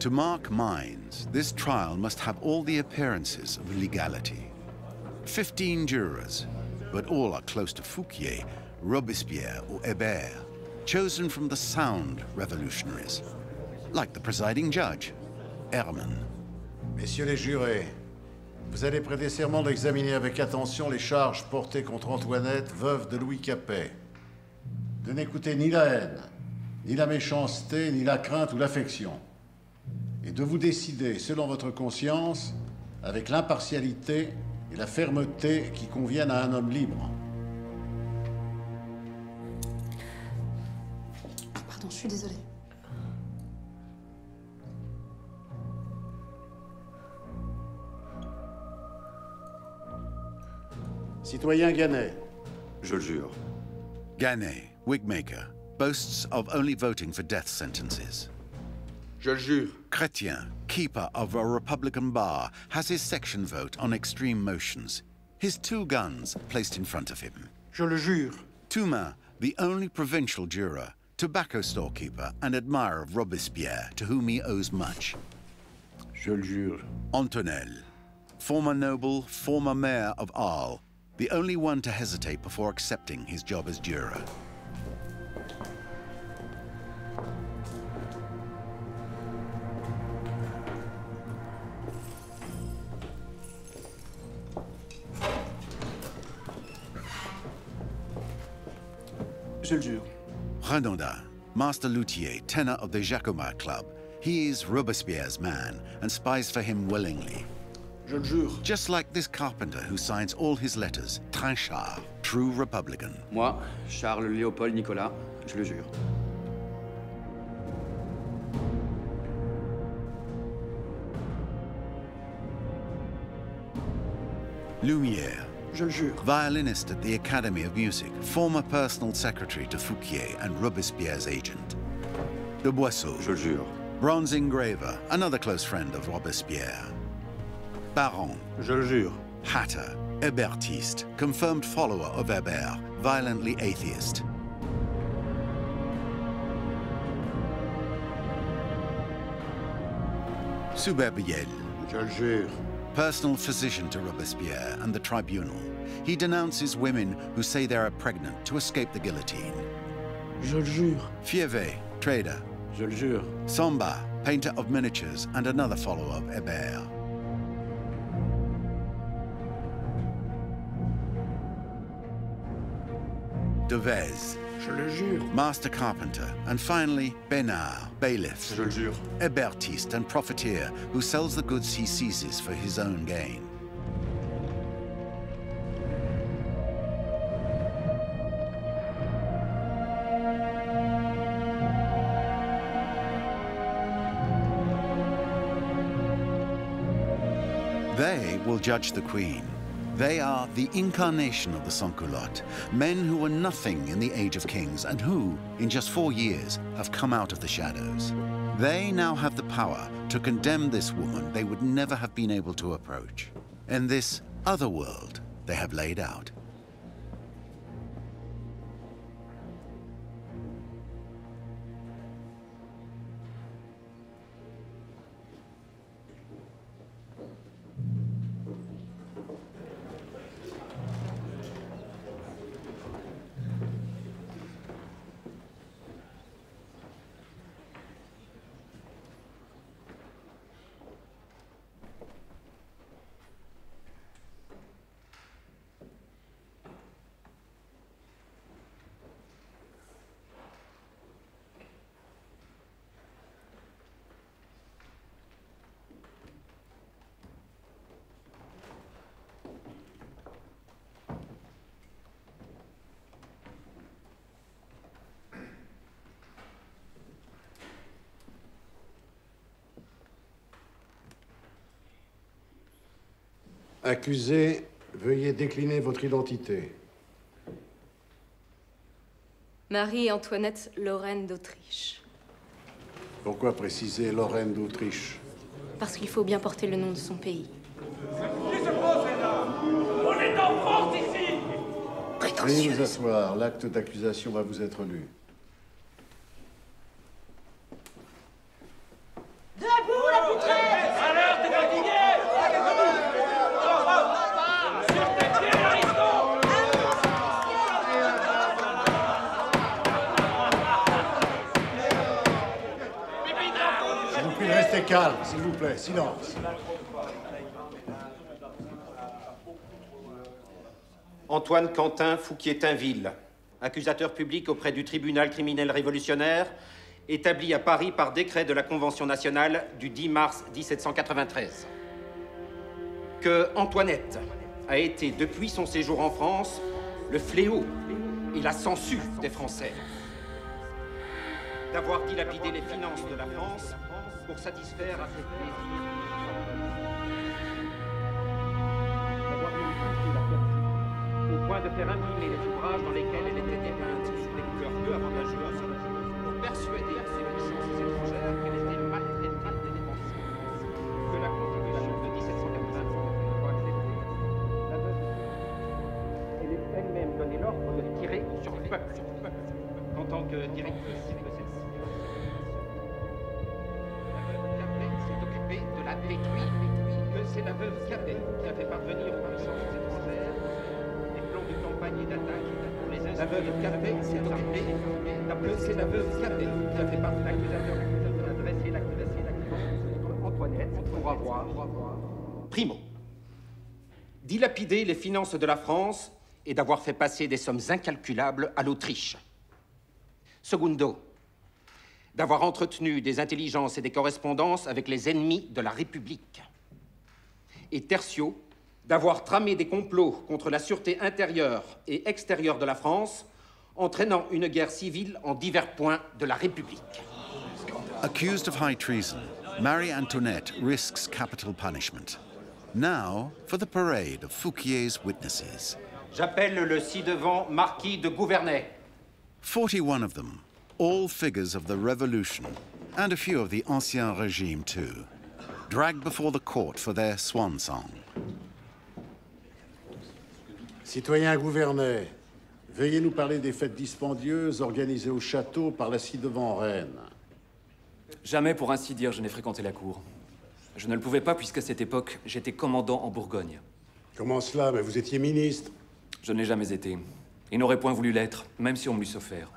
To mark minds, this trial must have all the appearances of legality. 15 jurors, but all are close to Fouquier, Robespierre or Hébert, chosen from the sound revolutionaries, like the presiding judge, Herman. Messieurs les jurés, vous allez prêter serment d'examiner avec attention les charges portées contre Antoinette, veuve de Louis Capet. De n'écouter ni la haine, ni la méchanceté, ni la crainte ou l'affection. Et de vous décider selon votre conscience, avec l'impartialité et la fermeté qui conviennent à un homme libre. Pardon, je suis désolée. Citoyen Gannet. Je le jure. Gannet, wigmaker, boasts of only voting for death sentences. Je le jure. Chrétien, keeper of a Republican bar, has his section vote on extreme motions. His 2 guns placed in front of him. Je le jure. Toumain, the only provincial juror, tobacco storekeeper and admirer of Robespierre, to whom he owes much. Je le jure. Antonel, former noble, former mayor of Arles, the only one to hesitate before accepting his job as juror. Je le jure. Renondin, master luthier, tenor of the Jacobin Club. He is Robespierre's man and spies for him willingly. Je le jure. Just like this carpenter who signs all his letters, Trinchard, true Republican. Moi, Charles Léopold Nicolas, je le jure. Lumière, Je le jure. violinist at the Academy of Music, former personal secretary to Fouquier and Robespierre's agent. De Boisseau, Je le jure. bronze engraver, another close friend of Robespierre. Baron, Je le jure. hatter, Hébertiste, confirmed follower of Hébert, violently atheist. Souberbiel, Je le jure. personal physician to Robespierre and the tribunal. He denounces women who say they are pregnant to escape the guillotine. Je le jure. Fievet, trader. Je le jure. Samba, painter of miniatures and another follower of Hébert. Devez, Je le jure. master carpenter, and finally Bénard, bailiff, Je le jure. Hébertiste and profiteer who sells the goods he seizes for his own gain. They will judge the Queen. They are the incarnation of the sans-culottes, men who were nothing in the Age of Kings and who, in just 4 years, have come out of the shadows. They now have the power to condemn this woman they would never have been able to approach. In this other world they have laid out. Accusé, veuillez décliner votre identité. Marie-Antoinette Lorraine d'Autriche. Pourquoi préciser Lorraine d'Autriche? Parce qu'il faut bien porter le nom de son pays. Qui se prend, celle-là? On est en France, ici! Veuillez vous asseoir. L'acte d'accusation va vous être lu. Debout! Restez calme, s'il vous plaît, silence. Antoine Quentin Fouquier-Tinville, accusateur public auprès du tribunal criminel révolutionnaire, établi à Paris par décret de la Convention nationale du 10 mars 1793. Que Antoinette a été, depuis son séjour en France, le fléau et la sangsue des Français. D'avoir dilapidé les finances de la France pour satisfaire à ses plaisirs. D'avoir modifié la personne, au point de faire imprimer les ouvrages dans lesquels elle était dépeinte sous des couleurs peu avantageuses, pour persuader à ses puissances étrangères qu'elle était maltraitée et dépensée. Que la Constitution de 1780 soit acceptée. La veuve, elle est elle-même donné l'ordre de tirer sur le peuple, en tant que directrice de celle-ci. De la détruire, que c'est la veuve Capet qui a fait parvenir aux puissances étrangères des plans de campagne et d'attaque pour les insulter. La veuve Capet s'est occupée, c'est la veuve Capet qui a fait parvenir l'accusateur d'adresser l'accusation contre Antoinette pour avoir primo dilapidé les finances de la France et d'avoir fait passer des sommes incalculables à l'Autriche. Secundo, d'avoir entretenu des intelligences et des correspondances avec les ennemis de la République. Et tertio, d'avoir tramé des complots contre la sûreté intérieure et extérieure de la France, entraînant une guerre civile en divers points de la République. Accused of high treason, Marie-Antoinette risks capital punishment. Now for the parade of Fouquier's witnesses. J'appelle le ci-devant marquis de Gouvernay. 41 of them, all figures of the revolution, and a few of the Ancien Régime too, dragged before the court for their swan song. Citoyen Gouvernay, veuillez nous parler des fêtes dispendieuses organisées au château par la ci-devant reine. Jamais, pour ainsi dire, je n'ai fréquenté la cour. Je ne le pouvais pas puisqu'à cette époque, j'étais commandant en Bourgogne. Comment cela? Mais vous étiez ministre. Je n'ai jamais été, et n'aurais point voulu l'être, même si on me l'eût offert.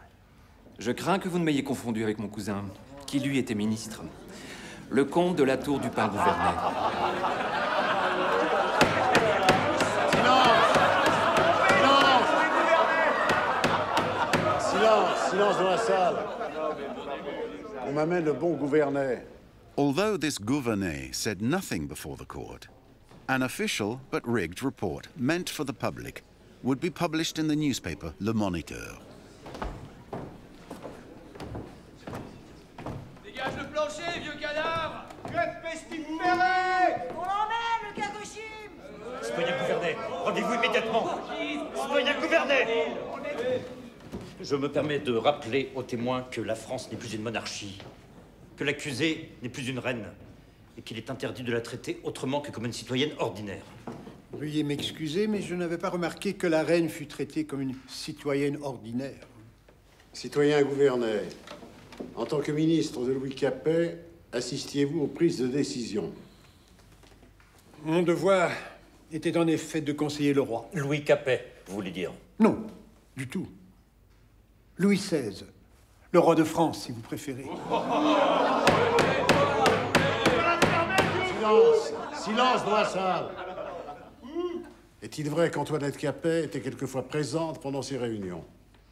Je crains que vous ne m'ayez confondu avec mon cousin, qui lui était ministre, le comte de la Tour du Pin Gouvernay. Silence dans la salle. On m'amène le bon Gouvernay. Although this Gouvernay said nothing before the court, an official but rigged report meant for the public would be published in the newspaper Le Moniteur. Dégage le plancher, vieux cadavre! Que pestiféré! On l'emmène, le Kagoshim! Citoyen Gouvernay, rendez-vous immédiatement! Citoyen Gouvernay! Je me permets de rappeler aux témoins que la France n'est plus une monarchie, que l'accusée n'est plus une reine, et qu'il est interdit de la traiter autrement que comme une citoyenne ordinaire. Veuillez m'excuser, mais je n'avais pas remarqué que la reine fût traitée comme une citoyenne ordinaire. Citoyen Gouvernay, en tant que ministre de Louis Capet, assistiez-vous aux prises de décision? Mon devoir était en effet de conseiller le roi. Louis Capet, vous voulez dire? Non, du tout. Louis XVI, le roi de France, si vous préférez. Silence dans la salle. Est-il vrai qu'Antoinette Capet était quelquefois présente pendant ces réunions?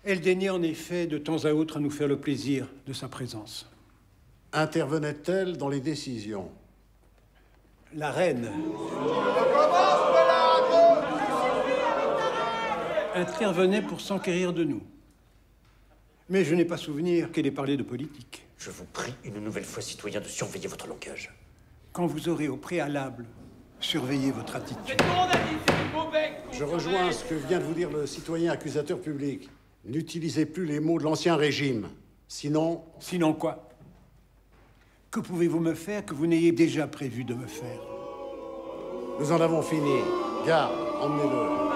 Elle daignait en effet de temps à autre à nous faire le plaisir de sa présence. Intervenait-elle dans les décisions? La reine intervenait pour s'enquérir de nous. Mais je n'ai pas souvenir qu'elle ait parlé de politique. Je vous prie une nouvelle fois, citoyen, de surveiller votre langage. Quand vous aurez au préalable surveillé votre attitude. Je rejoins ce que vient de vous dire le citoyen accusateur public. N'utilisez plus les mots de l'Ancien Régime. Sinon... Sinon quoi? Que pouvez-vous me faire que vous n'ayez déjà prévu de me faire? Nous en avons fini. Garde, emmenez-le.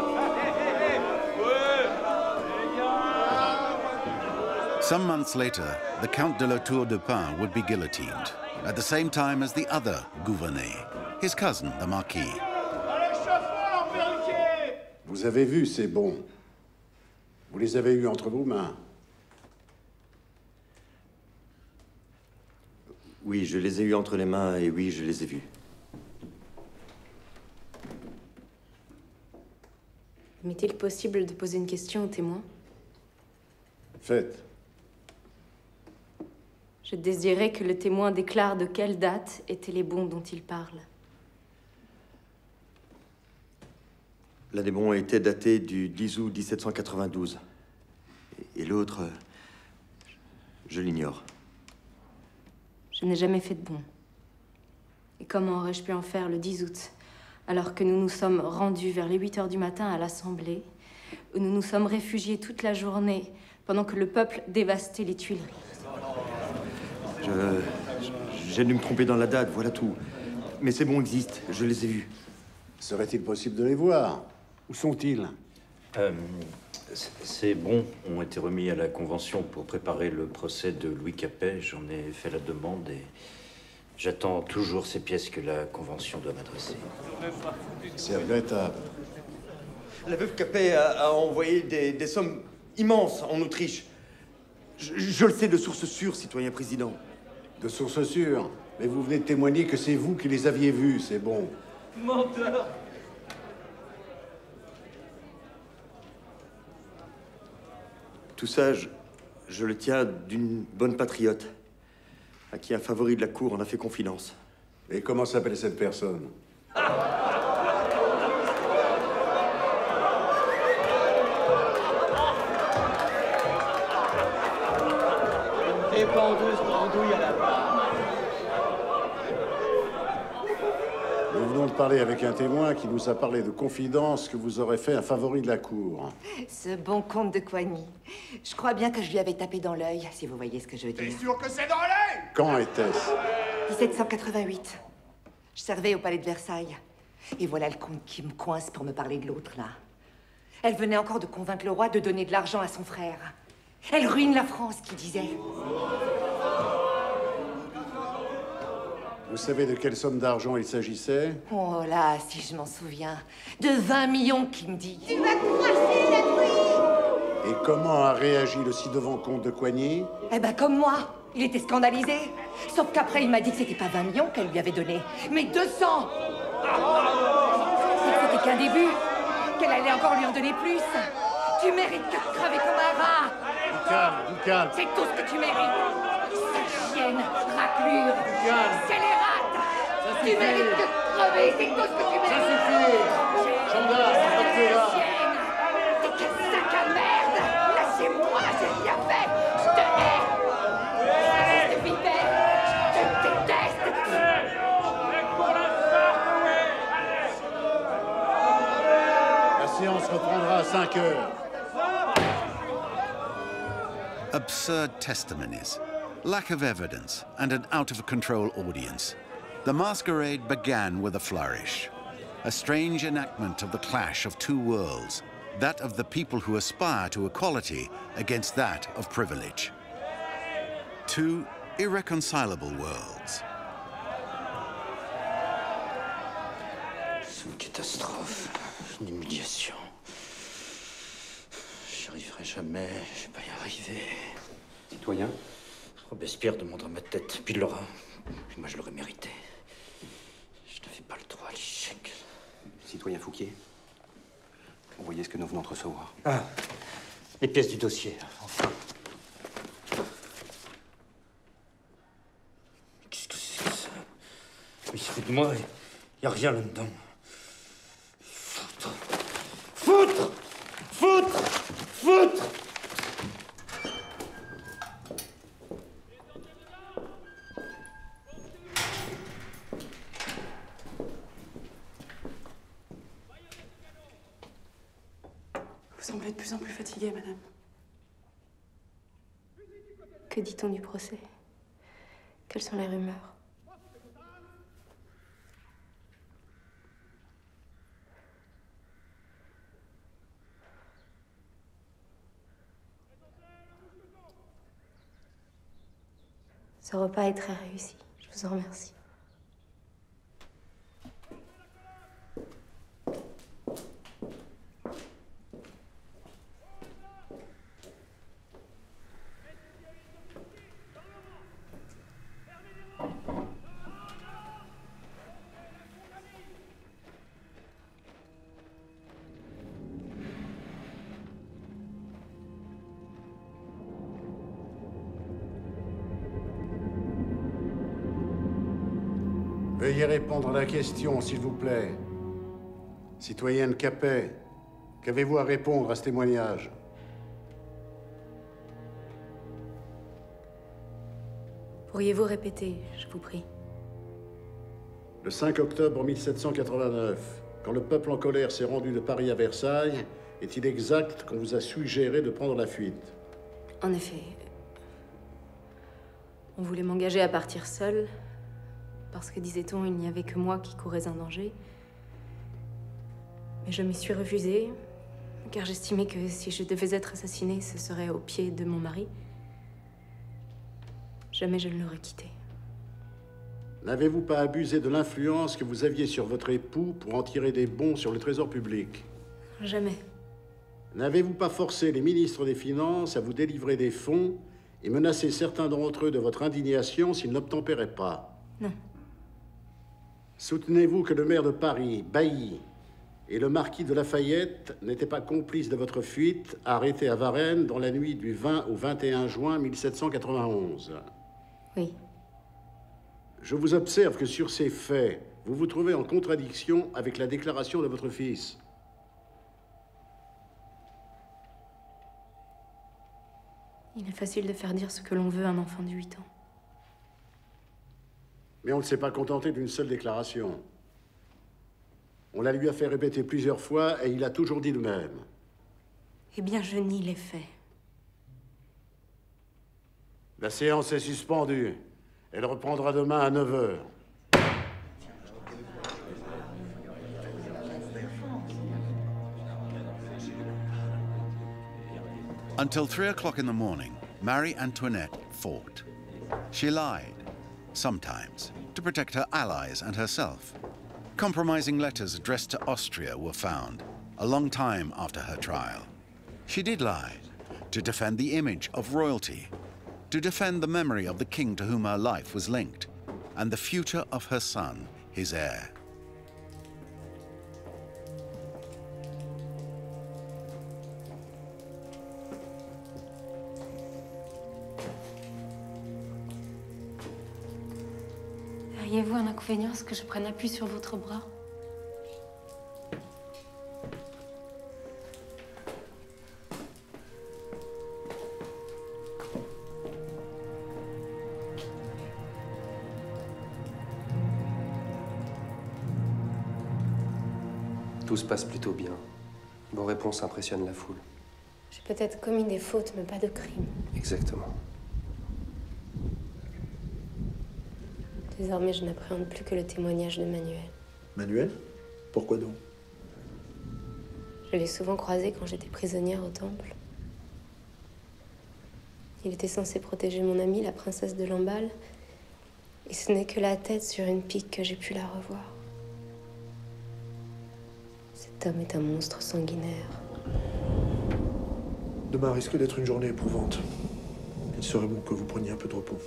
Some months later, the Count de la Tour de Pin would be guillotined, at the same time as the other Gouvernay, his cousin, the Marquis. Vous avez vu ces bons. Vous les avez eus entre vos mains. Oui, je les ai eus entre les mains et oui, je les ai vus. M'est-il possible de poser une question au témoin? Faites. Je désirais que le témoin déclare de quelle date étaient les bons dont il parle. L'un des bons était daté du 10 août 1792. Et l'autre, je l'ignore. Je n'ai jamais fait de bon. Et comment aurais-je pu en faire le 10 août, alors que nous nous sommes rendus vers les 8 heures du matin à l'Assemblée, où nous nous sommes réfugiés toute la journée, pendant que le peuple dévastait les Tuileries? J'ai dû me tromper dans la date, voilà tout. Mais ces bons existent, je les ai vus. Serait-il possible de les voir? Où sont-ils? Ces bons ont été remis à la Convention pour préparer le procès de Louis Capet. J'en ai fait la demande et j'attends toujours ces pièces que la Convention doit m'adresser. C'est regrettable. La veuve Capet a envoyé des sommes immenses en Autriche. Je le sais de source sûre, citoyen président. De source sûre? Mais vous venez de témoigner que c'est vous qui les aviez vus, c'est bon. Menteur! Tout ça, je le tiens d'une bonne patriote, à qui un favori de la cour en a fait confidence. Et comment s'appelle cette personne? Dépendeuse brandouille à la barre. Nous venons de parler avec un témoin qui nous a parlé de confidence que vous aurez fait un favori de la cour. Ce bon comte de Coigny. Je crois bien que je lui avais tapé dans l'œil, si vous voyez ce que je veux dire. T'es sûr que c'est dans l'œil? Quand était-ce? 1788. Je servais au palais de Versailles. Et voilà le comte qui me coince pour me parler de l'autre, là. Elle venait encore de convaincre le roi de donner de l'argent à son frère. Elle ruine la France, qui disait. Vous savez de quelle somme d'argent il s'agissait? Oh là, si je m'en souviens. De 20 millions, qui me dit. Tu vas coincer la nuit! Et comment a réagi le ci-devant comte de Coigny? Eh ben, comme moi. Il était scandalisé. Sauf qu'après, il m'a dit que c'était pas 20 millions qu'elle lui avait donné, mais 200! Et que c'était qu'un début. Qu'elle allait encore lui en donner plus. Tu mérites de crever comme un rat. Du calme, du calme. C'est tout ce que tu mérites. Sale chienne, raclure, scélérate. Tu mérites de crever, c'est tout ce que tu mérites. Ça suffit. Gendarme, là. Chienne. T'es quel sac à merde. Lâchez-moi, j'ai rien fait. Je te hais. Sale vipère. Je te déteste. La séance reprendra à 5 heures. Absurd testimonies, lack of evidence, and an out-of-control audience. The masquerade began with a flourish. A strange enactment of the clash of two worlds, that of the people who aspire to equality against that of privilege. Two irreconcilable worlds. C'est une catastrophe, une humiliation. J'y arriverai jamais, je vais pas y arriver. Citoyen? Robespierre demandera ma tête, puis il l'aura. Puis moi, je l'aurais mérité. Je n'avais pas le droit à l'échec. Citoyen Fouquier, voyez ce que nous venons de recevoir. Ah, les pièces du dossier, enfin. Qu'est-ce que c'est que ça? Mais c'est de moi, il n'y a rien là-dedans. Foutre! Foutre! Foutre! Foutre! Vous semblez de plus en plus fatiguée, madame. Que dit-on du procès? Quelles sont les rumeurs? Ce repas est très réussi. Je vous en remercie. Veuillez répondre à la question, s'il vous plaît. Citoyenne Capet, qu'avez-vous à répondre à ce témoignage? Pourriez-vous répéter, je vous prie? Le 5 octobre 1789, quand le peuple en colère s'est rendu de Paris à Versailles, est-il exact qu'on vous a suggéré de prendre la fuite? En effet. On voulait m'engager à partir seule, parce que, disait-on, il n'y avait que moi qui courais un danger. Mais je m'y suis refusée, car j'estimais que si je devais être assassinée, ce serait au pied de mon mari. Jamais je ne l'aurais quitté. N'avez-vous pas abusé de l'influence que vous aviez sur votre époux pour en tirer des bons sur le trésor public? Jamais. N'avez-vous pas forcé les ministres des Finances à vous délivrer des fonds et menacé certains d'entre eux de votre indignation s'ils n'obtempéraient pas? Non. Soutenez-vous que le maire de Paris, Bailly, et le marquis de Lafayette n'étaient pas complices de votre fuite, arrêtés à Varennes dans la nuit du 20 au 21 juin 1791? Oui. Je vous observe que sur ces faits, vous vous trouvez en contradiction avec la déclaration de votre fils. Il est facile de faire dire ce que l'on veut à un enfant de 8 ans. Mais on ne s'est pas contenté d'une seule déclaration. On la lui a fait répéter plusieurs fois et il a toujours dit le même. Eh bien, je nie les faits. La séance est suspendue. Elle reprendra demain à 9 h. Until 3 o'clock in the morning, Marie Antoinette fought. She lied, sometimes, to protect her allies and herself. Compromising letters addressed to Austria were found, a long time after her trial. She did lie, to defend the image of royalty, to defend the memory of the king to whom her life was linked, and the future of her son, his heir. Auriez-vous un inconvénient à ce que je prenne appui sur votre bras? Tout se passe plutôt bien. Vos réponses impressionnent la foule. J'ai peut-être commis des fautes, mais pas de crimes. Exactement. Désormais, je n'appréhende plus que le témoignage de Manuel. Manuel? Pourquoi donc? Je l'ai souvent croisé quand j'étais prisonnière au temple. Il était censé protéger mon amie, la princesse de Lamballe, et ce n'est que la tête sur une pique que j'ai pu la revoir. Cet homme est un monstre sanguinaire. Demain risque d'être une journée éprouvante. Il serait bon que vous preniez un peu de repos.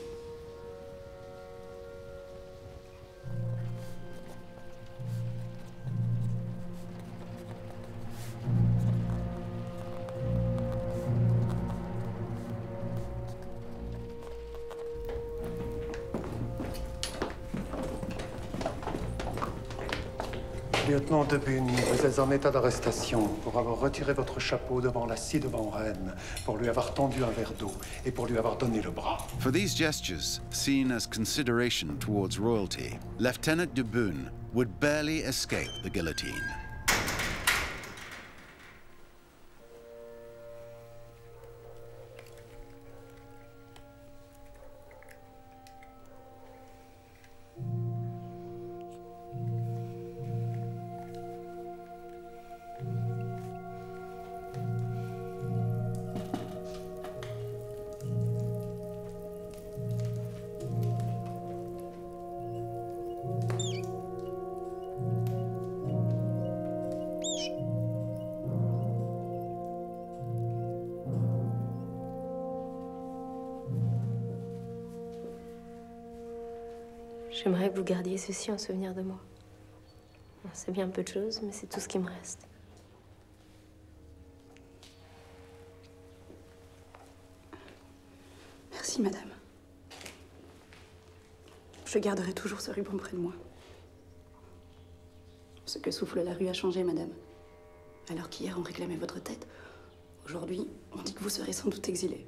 Lieutenant de Bune, vous êtes en état d'arrestation pour avoir retiré votre chapeau devant la scie de Vanrennes, pour lui avoir tendu un verre d'eau et pour lui avoir donné le bras. For these gestures, seen as consideration towards royalty, Lieutenant de Bune would barely escape the guillotine. J'aimerais que vous gardiez ceci en souvenir de moi. C'est bien peu de choses, mais c'est tout ce qui me reste. Merci, madame. Je garderai toujours ce ruban près de moi. Ce que souffle la rue a changé, madame. Alors qu'hier, on réclamait votre tête, aujourd'hui, on dit que vous serez sans doute exilée.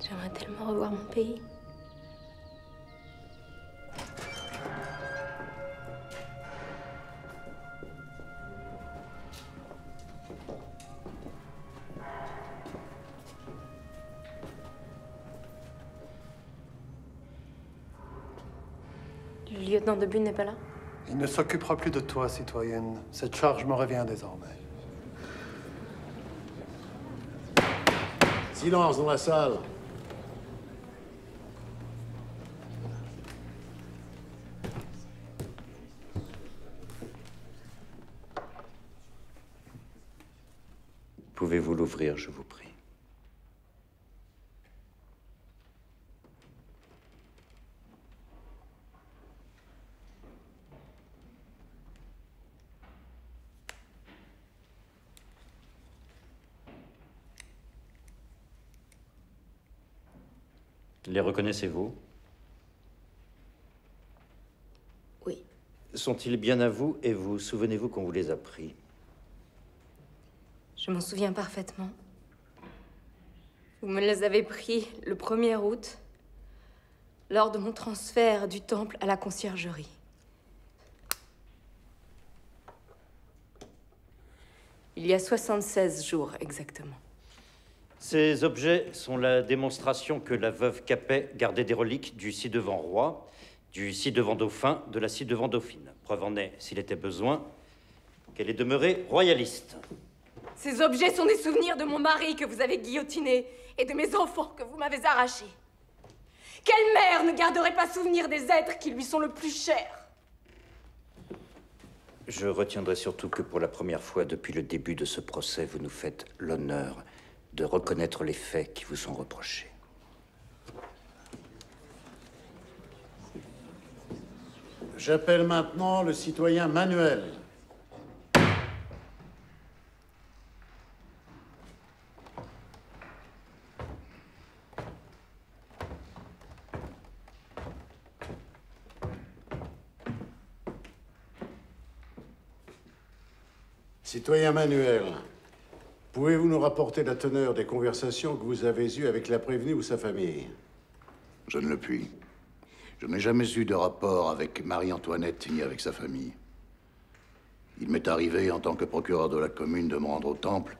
J'aimerais tellement revoir mon pays. Le lieutenant de Bulle n'est pas là? Il ne s'occupera plus de toi, citoyenne. Cette charge me revient désormais. Silence dans la salle. Pouvez-vous l'ouvrir, je vous prie? Les reconnaissez-vous? Oui. Sont-ils bien à vous et vous souvenez-vous qu'on vous les a pris? Je m'en souviens parfaitement. Vous me les avez pris le 1er août, lors de mon transfert du temple à la conciergerie. Il y a 76 jours exactement. Ces objets sont la démonstration que la veuve Capet gardait des reliques du ci-devant roi, du ci-devant dauphin, de la ci-devant dauphine. Preuve en est, s'il était besoin, qu'elle est demeurée royaliste. Ces objets sont des souvenirs de mon mari que vous avez guillotiné et de mes enfants que vous m'avez arrachés. Quelle mère ne garderait pas souvenir des êtres qui lui sont le plus chers? Je retiendrai surtout que pour la première fois depuis le début de ce procès, vous nous faites l'honneur de reconnaître les faits qui vous sont reprochés. J'appelle maintenant le citoyen Manuel. Citoyen Manuel, pouvez-vous nous rapporter la teneur des conversations que vous avez eues avec la prévenue ou sa famille? Je ne le puis. Je n'ai jamais eu de rapport avec Marie-Antoinette ni avec sa famille. Il m'est arrivé, en tant que procureur de la commune, de me rendre au temple,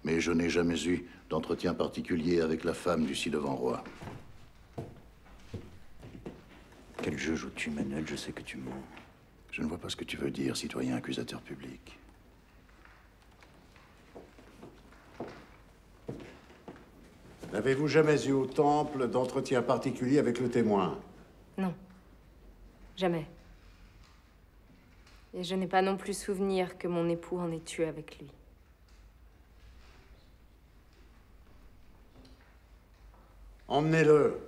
mais je n'ai jamais eu d'entretien particulier avec la femme du ci-devant roi. Quel jeu joues-tu, Manuel? Je sais que tu mens. Je ne vois pas ce que tu veux dire, citoyen accusateur public. N'avez-vous jamais eu au temple d'entretien particulier avec le témoin? Non. Jamais. Et je n'ai pas non plus souvenir que mon époux en ait eu avec lui. Emmenez-le.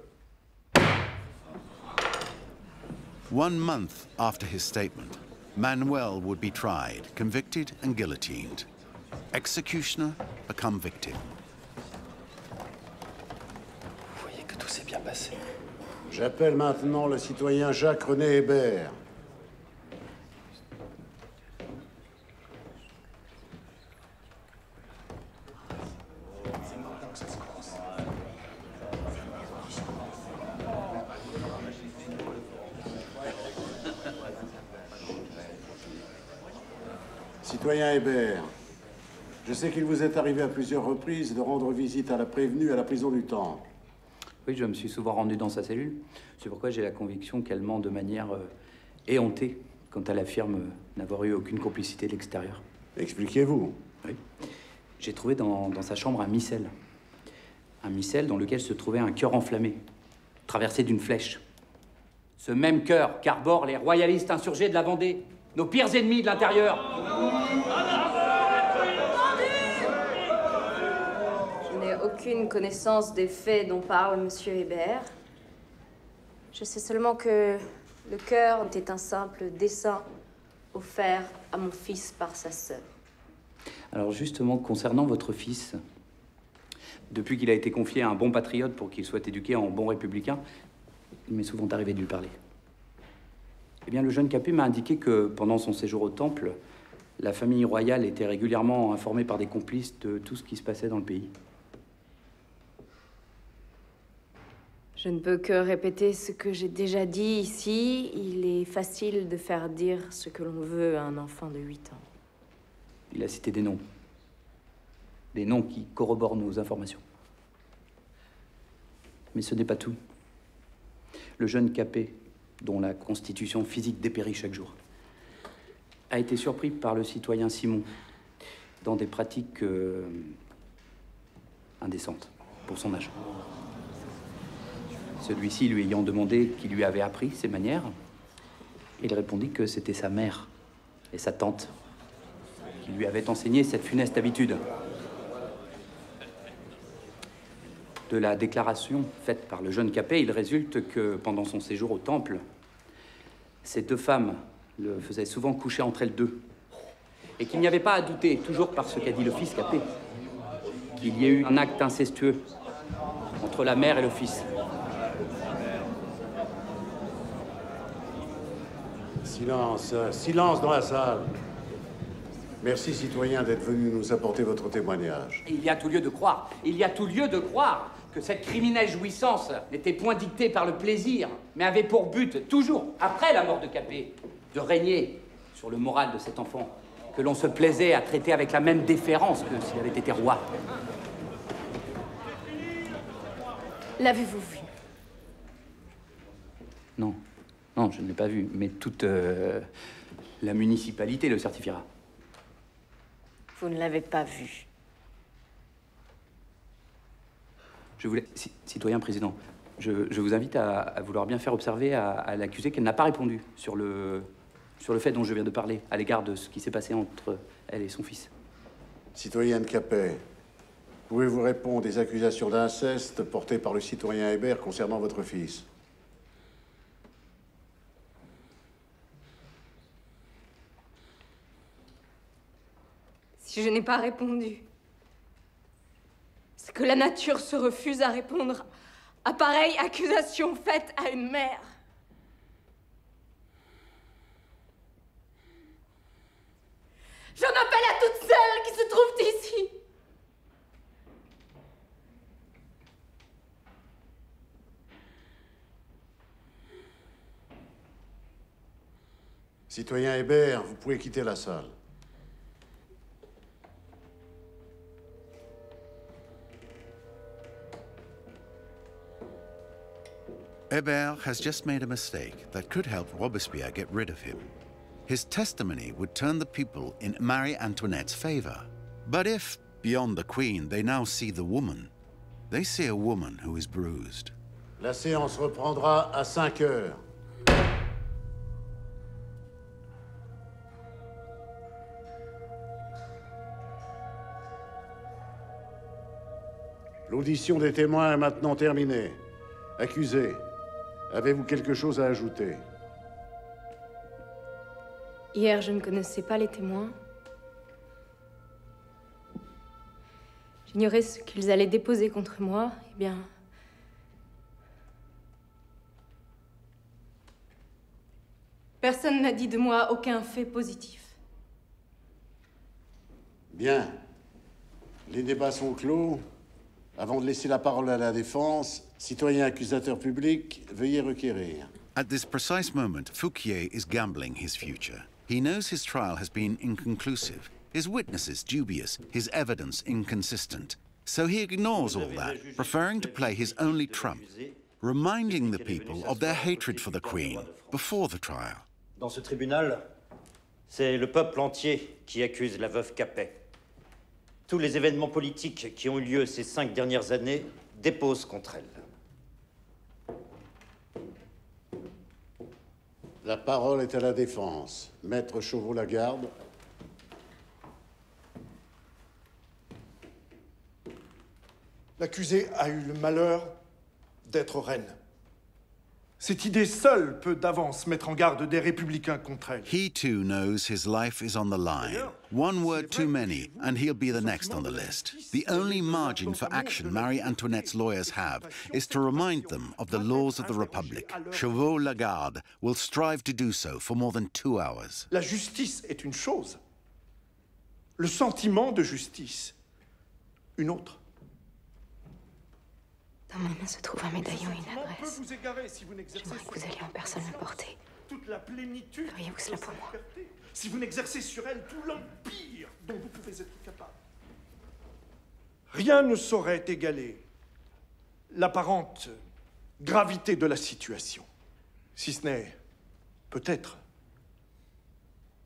1 month after his statement, Manuel would be tried, convicted and guillotined. Executioner become victim. Vous voyez que tout s'est bien passé. J'appelle maintenant le citoyen Jacques-René Hébert. Citoyen Hébert, je sais qu'il vous est arrivé à plusieurs reprises de rendre visite à la prévenue à la prison du Temple. Oui, je me suis souvent rendu dans sa cellule. C'est pourquoi j'ai la conviction qu'elle ment de manière éhontée quand elle affirme n'avoir eu aucune complicité de l'extérieur. Expliquez-vous. Oui. J'ai trouvé dans sa chambre un missel. Un missel dans lequel se trouvait un cœur enflammé, traversé d'une flèche. Ce même cœur qu'arborent les royalistes insurgés de la Vendée, nos pires ennemis de l'intérieur. Je n'ai aucune connaissance des faits dont parle Monsieur Hébert. Je sais seulement que le cœur était un simple dessin offert à mon fils par sa sœur. Alors justement, concernant votre fils, depuis qu'il a été confié à un bon patriote pour qu'il soit éduqué en bon républicain, il m'est souvent arrivé de lui parler. Eh bien, le jeune Capet m'a indiqué que pendant son séjour au Temple, la famille royale était régulièrement informée par des complices de tout ce qui se passait dans le pays. Je ne peux que répéter ce que j'ai déjà dit ici. Il est facile de faire dire ce que l'on veut à un enfant de 8 ans. Il a cité des noms. Des noms qui corroborent nos informations. Mais ce n'est pas tout. Le jeune Capet, dont la constitution physique dépérit chaque jour, a été surpris par le citoyen Simon dans des pratiques indécentes pour son âge. Celui-ci lui ayant demandé qui lui avait appris ces manières, il répondit que c'était sa mère et sa tante qui lui avaient enseigné cette funeste habitude. De la déclaration faite par le jeune Capet, il résulte que pendant son séjour au Temple, ces deux femmes le faisaient souvent coucher entre elles deux. Et qu'il n'y avait pas à douter, toujours par ce qu'a dit le fils Capet, qu'il y ait eu un acte incestueux entre la mère et le fils. Silence, silence dans la salle. Merci, citoyen, d'être venu nous apporter votre témoignage. Il y a tout lieu de croire, que cette criminelle jouissance n'était point dictée par le plaisir, mais avait pour but, toujours, après la mort de Capet, de régner sur le moral de cet enfant, que l'on se plaisait à traiter avec la même déférence que s'il avait été roi. L'avez-vous vu? Non. Non, je ne l'ai pas vu, mais toute la municipalité le certifiera. Vous ne l'avez pas vu. Je voulais... Citoyen président, je vous invite à vouloir bien faire observer à l'accusée qu'elle n'a pas répondu sur le fait dont je viens de parler, à l'égard de ce qui s'est passé entre elle et son fils. Citoyenne Capet, pouvez-vous répondre des accusations d'inceste portées par le citoyen Hébert concernant votre fils? Si je n'ai pas répondu, c'est que la nature se refuse à répondre à pareille accusation faite à une mère. J'en appelle à toutes celles qui se trouvent ici. Citoyen Hébert, vous pouvez quitter la salle. Hébert has just made a mistake that could help Robespierre get rid of him. His testimony would turn the people in Marie Antoinette's favor. But if, beyond the Queen, they now see the woman, they see a woman who is bruised. La séance reprendra à 5 heures. L'audition des témoins est maintenant terminée. Accusé, avez-vous quelque chose à ajouter? Hier, je ne connaissais pas les témoins. J'ignorais ce qu'ils allaient déposer contre moi. Eh bien... personne n'a dit de moi aucun fait positif. Bien. Les débats sont clos. Avant de laisser la parole à la défense, citoyen accusateur public, veuillez requérir. At this precise moment, Fouquier is gambling his future. He knows his trial has been inconclusive, his witnesses dubious, his evidence inconsistent. So he ignores all that, preferring to play his only trump, reminding the people of their hatred for the Queen before the trial. Dans ce tribunal, c'est le peuple entier qui accuse la veuve Capet. Tous les événements politiques qui ont eu lieu ces 5 dernières années déposent contre elle. La parole est à la défense. Maître Chauveau-Lagarde. L'accusée a eu le malheur d'être reine. Cette idée seule peut d'avance mettre en garde des républicains contre elle. He too knows his life is on the line. One word too many, and he'll be the next on the list. The only margin for action Marie Antoinette's lawyers have is to remind them of the laws of the Republic. Chevaux-Lagarde will strive to do so for more than 2 hours. La justice est une chose. Le sentiment de justice, une autre. Dans ma main se trouve un médaillon et une adresse. Vous égarer si vous n'exercez J'aimerais que vous alliez en personne le porter. toute la plénitude. Feriez-vous cela pour moi? Si vous n'exercez sur elle tout l'empire dont vous pouvez être capable. Rien ne saurait égaler l'apparente gravité de la situation, si ce n'est, peut-être,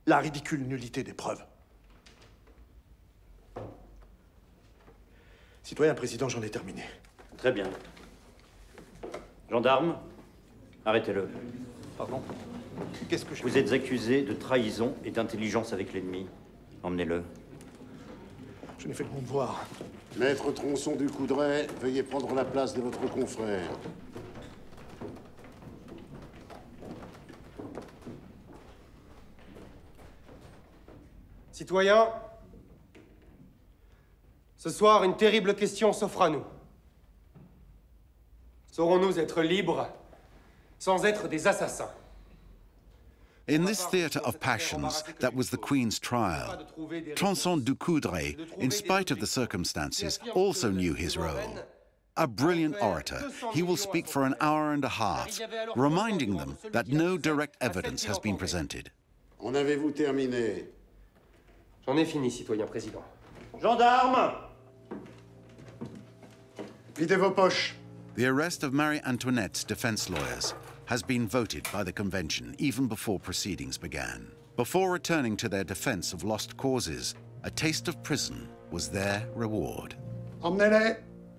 la ridicule nullité des preuves. Citoyen président, j'en ai terminé. Très bien. Gendarme, arrêtez-le. Pardon? Qu'est-ce que je... Vous êtes accusé de trahison et d'intelligence avec l'ennemi. Emmenez-le. Je n'ai fait que mon devoir. Maître Tronçon du Coudray, veuillez prendre la place de votre confrère. Citoyens, ce soir, une terrible question s'offre à nous. Saurons-nous être libres sans être des assassins? In this theatre of passions that was the Queen's trial, Tronçon du Coudray, in spite of the circumstances, also knew his role. A brilliant orator, he will speak for an hour and a half, reminding them that no direct evidence has been presented. En avez-vous terminé? J'en ai fini, citoyen président. Gendarme! Videz vos poches. The arrest of Marie Antoinette's defense lawyers has been voted by the convention even before proceedings began. Before returning to their defense of lost causes, a taste of prison was their reward. Emmenez-les.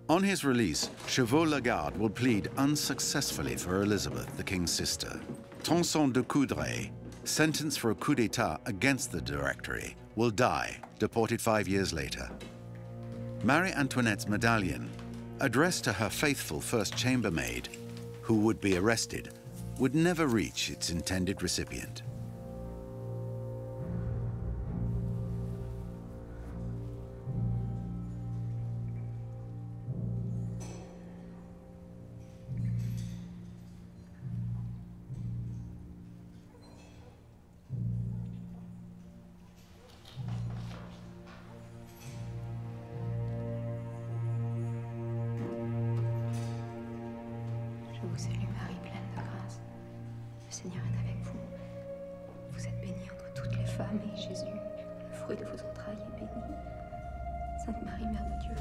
On his release, Chevaux-Lagarde will plead unsuccessfully for Elizabeth, the king's sister. Tronçon du Coudray, sentenced for a coup d'etat against the Directory, will die, deported 5 years later. Marie Antoinette's medallion, addressed to her faithful first chambermaid, who would be arrested, would never reach its intended recipient. Je vous salue, Marie, pleine de grâce. Le Seigneur est avec vous. Vous êtes bénie entre toutes les femmes, et Jésus, le fruit de vos entrailles, est béni. Sainte Marie, Mère de Dieu,